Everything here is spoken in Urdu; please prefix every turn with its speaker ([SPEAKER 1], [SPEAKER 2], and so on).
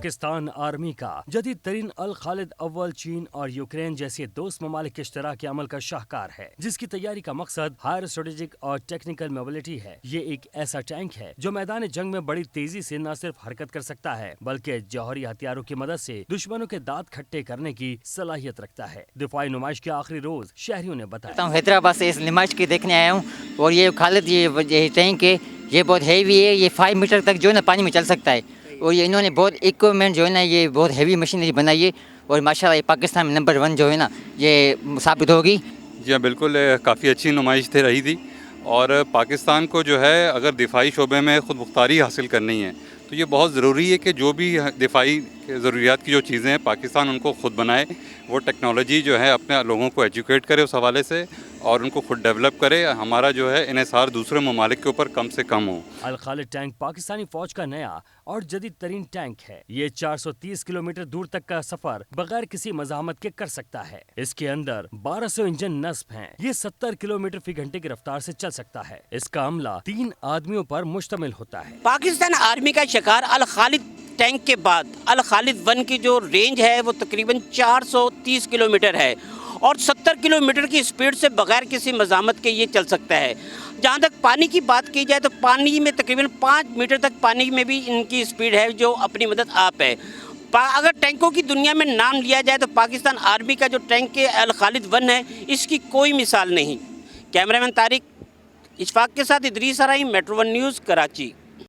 [SPEAKER 1] پاکستان آرمی کا جدید ترین الخالد اول چین اور یوکرین جیسے دوست ممالک کے اشتراکی عمل کا شاہکار ہے، جس کی تیاری کا مقصد ہائر اسٹریٹجک اور ٹیکنیکل موبلٹی ہے۔ یہ ایک ایسا ٹینک ہے جو میدان جنگ میں بڑی تیزی سے نہ صرف حرکت کر سکتا ہے بلکہ جوہری ہتھیاروں کی مدد سے دشمنوں کے دانت کھٹے کرنے کی صلاحیت رکھتا ہے۔ دفاعی نمائش کے آخری روز شہریوں نے بتایا،
[SPEAKER 2] حیدرآباد سے اس نمائش کے دیکھنے آیا ہوں اور یہ خالد یہ ٹینک ہے، یہ بہت ہیوی ہے، یہ 5 میٹر تک جو ہے نا پانی میں چل سکتا ہے اور یہ انہوں نے بہت اکوپمنٹ جو ہے نا یہ بہت ہیوی مشینری بنائی ہے اور ماشاءاللہ یہ پاکستان میں نمبر 1 جو ہے نا یہ ثابت ہوگی۔
[SPEAKER 3] جی ہاں بالکل، کافی اچھی نمائش رہی تھی اور پاکستان کو جو ہے اگر دفاعی شعبے میں خود مختاری حاصل کرنی ہے تو یہ بہت ضروری ہے کہ جو بھی دفاعی ضروریات کی جو چیزیں ہیں پاکستان ان کو خود بنائے، وہ ٹیکنالوجی جو ہے اپنے لوگوں کو ایجوکیٹ کرے اس حوالے سے اور ان کو خود ڈیولپ کرے، ہمارا جو ہے انحصار دوسرے ممالک کے اوپر کم سے کم ہو۔
[SPEAKER 1] الخالد ٹینک پاکستانی فوج کا نیا اور جدید ترین ٹینک ہے۔ یہ 430 کلومیٹر دور تک کا سفر بغیر کسی مزاحمت کے کر سکتا ہے۔ اس کے اندر 1200 انجن نصب ہیں۔ یہ 70 کلومیٹر فی گھنٹے کی رفتار سے چل سکتا ہے۔ اس کا عملہ 3 آدمیوں پر مشتمل ہوتا ہے۔
[SPEAKER 4] پاکستان آرمی کا شکار الخالد ٹینک کے بعد الخالد 1 کی جو رینج ہے وہ تقریباً 430 کلومیٹر ہے اور 70 کلومیٹر کی سپیڈ سے بغیر کسی مزاحمت کے یہ چل سکتا ہے۔ جہاں تک پانی کی بات کی جائے تو پانی میں تقریباً 5 میٹر تک پانی میں بھی ان کی سپیڈ ہے جو اپنی مدد آپ ہے۔ اگر ٹینکوں کی دنیا میں نام لیا جائے تو پاکستان آرمی کا جو ٹینک ہے الخالد 1 ہے، اس کی کوئی مثال نہیں۔ کیمرہ مین طارق اشفاق کے ساتھ ادریس ارائم، میٹرو 1 نیوز، کراچی۔